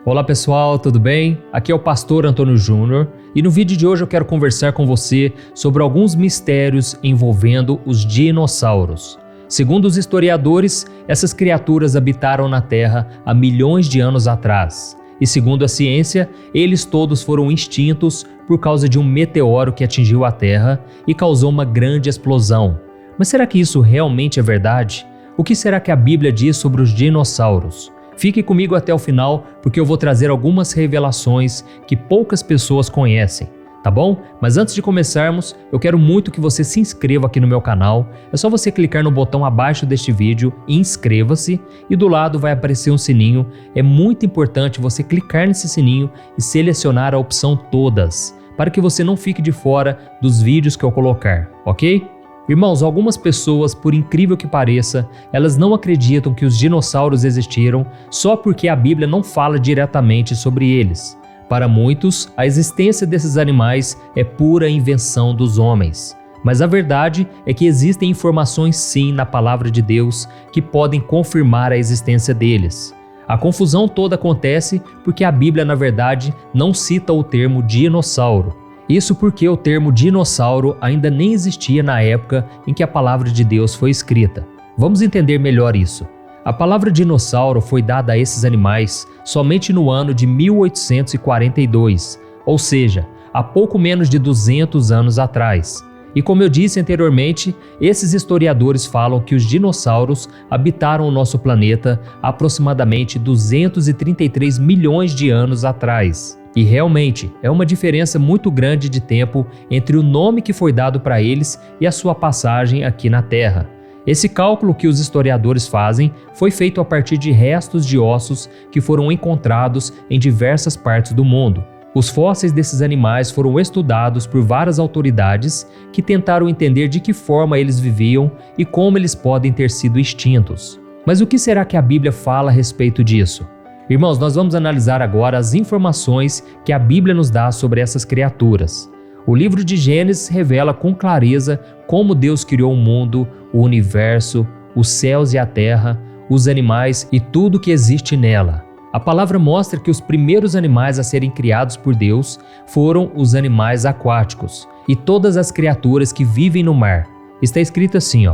Olá pessoal, tudo bem? Aqui é o pastor Antônio Júnior e no vídeo de hoje eu quero conversar com você sobre alguns mistérios envolvendo os dinossauros. Segundo os historiadores, essas criaturas habitaram na Terra há milhões de anos atrás. E segundo a ciência, eles todos foram extintos por causa de um meteoro que atingiu a Terra e causou uma grande explosão. Mas será que isso realmente é verdade? O que será que a Bíblia diz sobre os dinossauros? Fique comigo até o final, porque eu vou trazer algumas revelações que poucas pessoas conhecem, tá bom? Mas antes de começarmos, eu quero muito que você se inscreva aqui no meu canal. É só você clicar no botão abaixo deste vídeo e inscreva-se, e do lado vai aparecer um sininho. É muito importante você clicar nesse sininho e selecionar a opção todas, para que você não fique de fora dos vídeos que eu colocar, ok? Irmãos, algumas pessoas, por incrível que pareça, elas não acreditam que os dinossauros existiram só porque a Bíblia não fala diretamente sobre eles. Para muitos, a existência desses animais é pura invenção dos homens. Mas a verdade é que existem informações sim na palavra de Deus que podem confirmar a existência deles. A confusão toda acontece porque a Bíblia, na verdade, não cita o termo dinossauro. Isso porque o termo dinossauro ainda nem existia na época em que a palavra de Deus foi escrita. Vamos entender melhor isso. A palavra dinossauro foi dada a esses animais somente no ano de 1842, ou seja, há pouco menos de 200 anos atrás. E como eu disse anteriormente, esses historiadores falam que os dinossauros habitaram o nosso planeta há aproximadamente 233 milhões de anos atrás. E realmente, é uma diferença muito grande de tempo entre o nome que foi dado para eles e a sua passagem aqui na Terra. Esse cálculo que os historiadores fazem foi feito a partir de restos de ossos que foram encontrados em diversas partes do mundo. Os fósseis desses animais foram estudados por várias autoridades que tentaram entender de que forma eles viviam e como eles podem ter sido extintos. Mas o que será que a Bíblia fala a respeito disso? Irmãos, nós vamos analisar agora as informações que a Bíblia nos dá sobre essas criaturas. O livro de Gênesis revela com clareza como Deus criou o mundo, o universo, os céus e a terra, os animais e tudo que existe nela. A palavra mostra que os primeiros animais a serem criados por Deus foram os animais aquáticos e todas as criaturas que vivem no mar. Está escrito assim,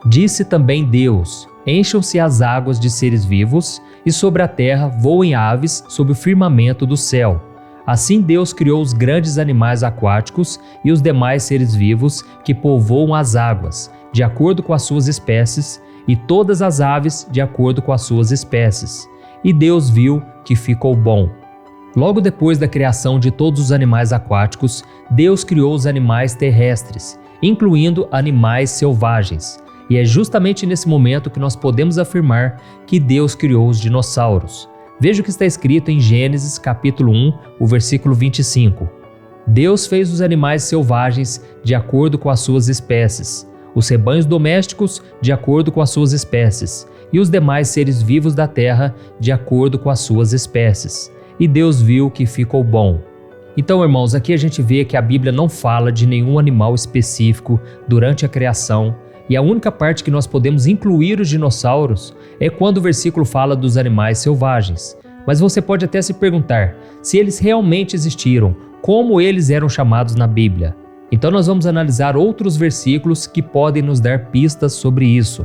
Disse também Deus: encham-se as águas de seres vivos, e sobre a terra voem aves sob o firmamento do céu. Assim Deus criou os grandes animais aquáticos e os demais seres vivos que povoam as águas, de acordo com as suas espécies, e todas as aves de acordo com as suas espécies. E Deus viu que ficou bom. Logo depois da criação de todos os animais aquáticos, Deus criou os animais terrestres, incluindo animais selvagens. E é justamente nesse momento que nós podemos afirmar que Deus criou os dinossauros. Veja o que está escrito em Gênesis capítulo 1, o versículo 25. Deus fez os animais selvagens de acordo com as suas espécies, os rebanhos domésticos de acordo com as suas espécies, e os demais seres vivos da terra de acordo com as suas espécies. E Deus viu que ficou bom. Então, irmãos, aqui a gente vê que a Bíblia não fala de nenhum animal específico durante a criação. E a única parte que nós podemos incluir os dinossauros é quando o versículo fala dos animais selvagens. Mas você pode até se perguntar, se eles realmente existiram, como eles eram chamados na Bíblia? Então nós vamos analisar outros versículos que podem nos dar pistas sobre isso.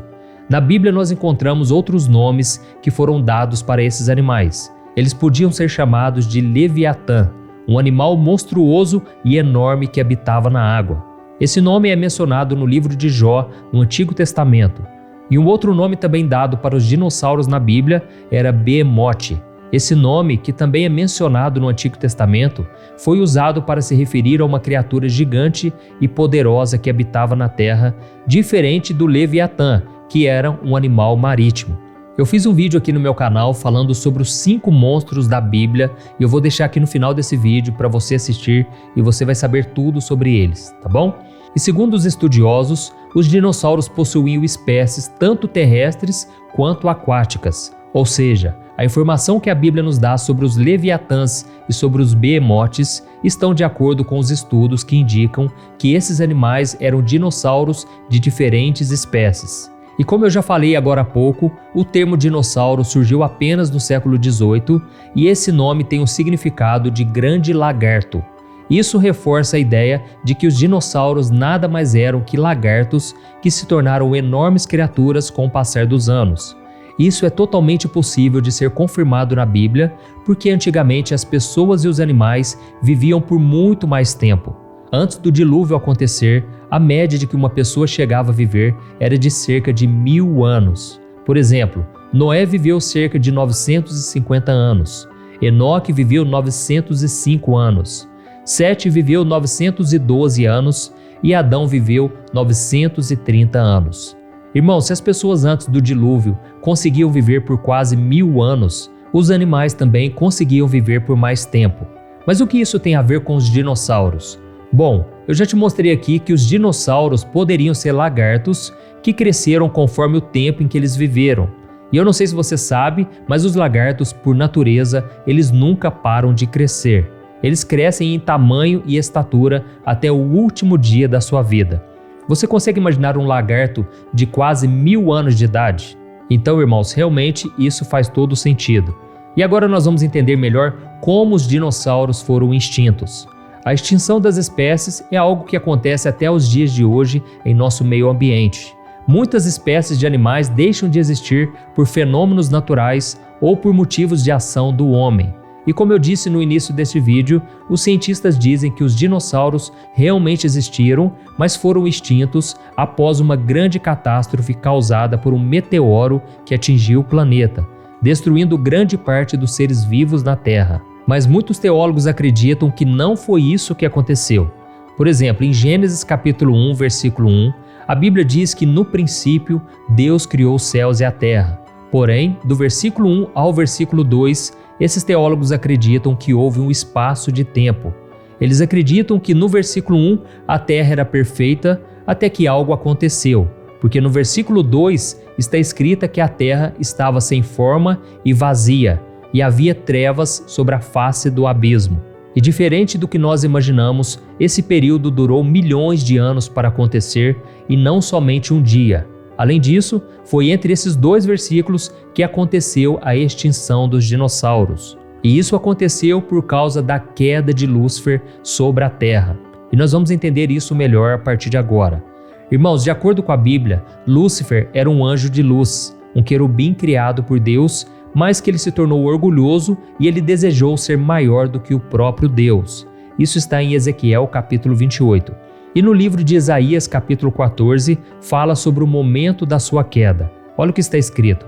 Na Bíblia nós encontramos outros nomes que foram dados para esses animais. Eles podiam ser chamados de Leviatã, um animal monstruoso e enorme que habitava na água. Esse nome é mencionado no livro de Jó, no Antigo Testamento. E um outro nome também dado para os dinossauros na Bíblia era Behemoth. Esse nome, que também é mencionado no Antigo Testamento, foi usado para se referir a uma criatura gigante e poderosa que habitava na terra, diferente do Leviatã, que era um animal marítimo. Eu fiz um vídeo aqui no meu canal falando sobre os 5 monstros da Bíblia e eu vou deixar aqui no final desse vídeo para você assistir e você vai saber tudo sobre eles, tá bom? E segundo os estudiosos, os dinossauros possuíam espécies tanto terrestres quanto aquáticas, ou seja, a informação que a Bíblia nos dá sobre os leviatãs e sobre os behemoths estão de acordo com os estudos que indicam que esses animais eram dinossauros de diferentes espécies. E como eu já falei agora há pouco, o termo dinossauro surgiu apenas no século XVIII e esse nome tem o significado de grande lagarto. Isso reforça a ideia de que os dinossauros nada mais eram que lagartos que se tornaram enormes criaturas com o passar dos anos. Isso é totalmente possível de ser confirmado na Bíblia, porque antigamente as pessoas e os animais viviam por muito mais tempo. Antes do dilúvio acontecer, a média de que uma pessoa chegava a viver era de cerca de 1000 anos. Por exemplo, Noé viveu cerca de 950 anos, Enoque viveu 905 anos, Sete viveu 912 anos e Adão viveu 930 anos. Irmãos, se as pessoas antes do dilúvio conseguiam viver por quase 1000 anos, os animais também conseguiam viver por mais tempo. Mas o que isso tem a ver com os dinossauros? Bom, eu já te mostrei aqui que os dinossauros poderiam ser lagartos que cresceram conforme o tempo em que eles viveram. E eu não sei se você sabe, mas os lagartos, por natureza, eles nunca param de crescer. Eles crescem em tamanho e estatura até o último dia da sua vida. Você consegue imaginar um lagarto de quase 1000 anos de idade? Então, irmãos, realmente isso faz todo sentido. E agora nós vamos entender melhor como os dinossauros foram extintos. A extinção das espécies é algo que acontece até os dias de hoje em nosso meio ambiente. Muitas espécies de animais deixam de existir por fenômenos naturais ou por motivos de ação do homem. E como eu disse no início deste vídeo, os cientistas dizem que os dinossauros realmente existiram, mas foram extintos após uma grande catástrofe causada por um meteoro que atingiu o planeta, destruindo grande parte dos seres vivos na Terra. Mas muitos teólogos acreditam que não foi isso que aconteceu. Por exemplo, em Gênesis capítulo 1, versículo 1, a Bíblia diz que no princípio Deus criou os céus e a terra. Porém, do versículo 1 ao versículo 2, esses teólogos acreditam que houve um espaço de tempo. Eles acreditam que no versículo 1 a terra era perfeita até que algo aconteceu, porque no versículo 2 está escrita que a terra estava sem forma e vazia, e havia trevas sobre a face do abismo. E diferente do que nós imaginamos, esse período durou milhões de anos para acontecer e não somente um dia. Além disso, foi entre esses dois versículos que aconteceu a extinção dos dinossauros. E isso aconteceu por causa da queda de Lúcifer sobre a Terra. E nós vamos entender isso melhor a partir de agora. Irmãos, de acordo com a Bíblia, Lúcifer era um anjo de luz, um querubim criado por Deus, mas que ele se tornou orgulhoso e ele desejou ser maior do que o próprio Deus. Isso está em Ezequiel capítulo 28. E no livro de Isaías capítulo 14, fala sobre o momento da sua queda. Olha o que está escrito.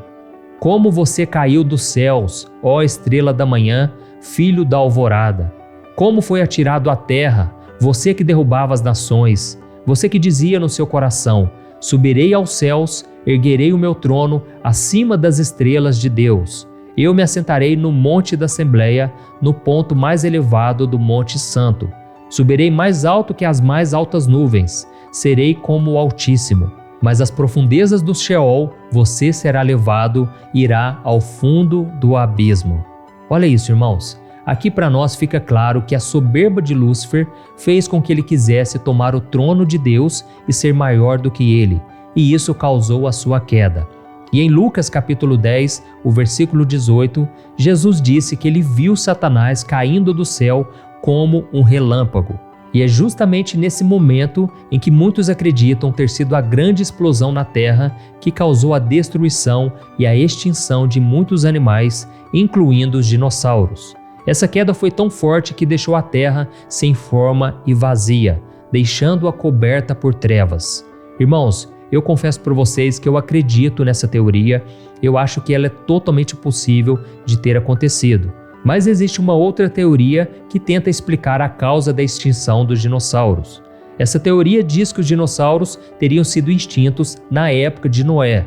Como você caiu dos céus, ó estrela da manhã, filho da alvorada. Como foi atirado à terra, você que derrubava as nações. Você que dizia no seu coração, subirei aos céus, erguerei o meu trono acima das estrelas de Deus. Eu me assentarei no monte da Assembleia, no ponto mais elevado do Monte Santo. Subirei mais alto que as mais altas nuvens, serei como o Altíssimo. Mas às profundezas do Sheol você será levado, irá ao fundo do abismo. Olha isso, irmãos. Aqui para nós fica claro que a soberba de Lúcifer fez com que ele quisesse tomar o trono de Deus e ser maior do que ele, e isso causou a sua queda. E em Lucas capítulo 10, o versículo 18, Jesus disse que ele viu Satanás caindo do céu como um relâmpago. E é justamente nesse momento em que muitos acreditam ter sido a grande explosão na Terra que causou a destruição e a extinção de muitos animais, incluindo os dinossauros. Essa queda foi tão forte que deixou a Terra sem forma e vazia, deixando-a coberta por trevas. Irmãos, eu confesso para vocês que eu acredito nessa teoria, eu acho que ela é totalmente possível de ter acontecido. Mas existe uma outra teoria que tenta explicar a causa da extinção dos dinossauros. Essa teoria diz que os dinossauros teriam sido extintos na época de Noé,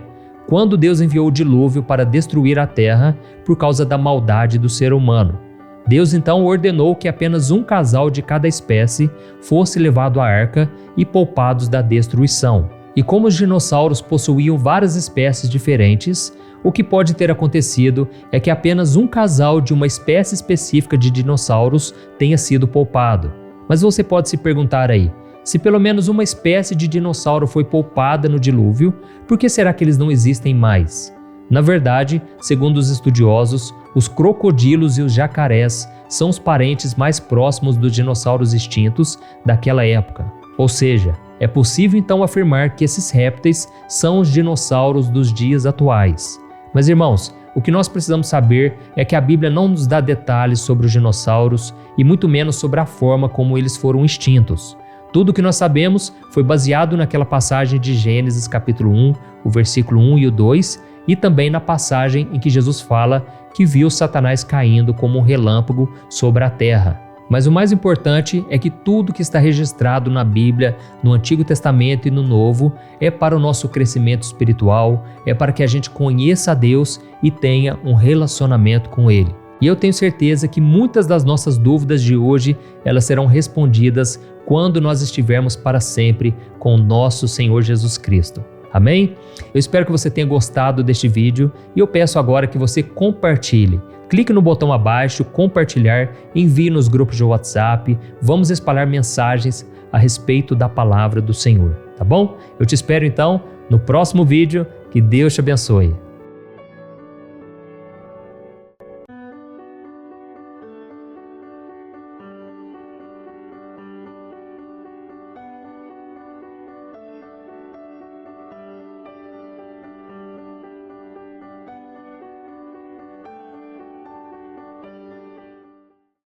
quando Deus enviou o dilúvio para destruir a terra por causa da maldade do ser humano. Deus então ordenou que apenas um casal de cada espécie fosse levado à arca e poupados da destruição. E como os dinossauros possuíam várias espécies diferentes, o que pode ter acontecido é que apenas um casal de uma espécie específica de dinossauros tenha sido poupado. Mas você pode se perguntar aí, Se pelo menos uma espécie de dinossauro foi poupada no dilúvio, por que será que eles não existem mais? Na verdade, segundo os estudiosos, os crocodilos e os jacarés são os parentes mais próximos dos dinossauros extintos daquela época. Ou seja, é possível então afirmar que esses répteis são os dinossauros dos dias atuais. Mas irmãos, o que nós precisamos saber é que a Bíblia não nos dá detalhes sobre os dinossauros e muito menos sobre a forma como eles foram extintos. Tudo o que nós sabemos foi baseado naquela passagem de Gênesis capítulo 1, o versículo 1 e o 2, e também na passagem em que Jesus fala que viu Satanás caindo como um relâmpago sobre a terra. Mas o mais importante é que tudo que está registrado na Bíblia, no Antigo Testamento e no Novo, é para o nosso crescimento espiritual, é para que a gente conheça a Deus e tenha um relacionamento com Ele. E eu tenho certeza que muitas das nossas dúvidas de hoje, elas serão respondidas quando nós estivermos para sempre com o nosso Senhor Jesus Cristo. Amém? Eu espero que você tenha gostado deste vídeo e eu peço agora que você compartilhe. Clique no botão abaixo, compartilhar, envie nos grupos de WhatsApp, vamos espalhar mensagens a respeito da palavra do Senhor, tá bom? Eu te espero então no próximo vídeo, que Deus te abençoe.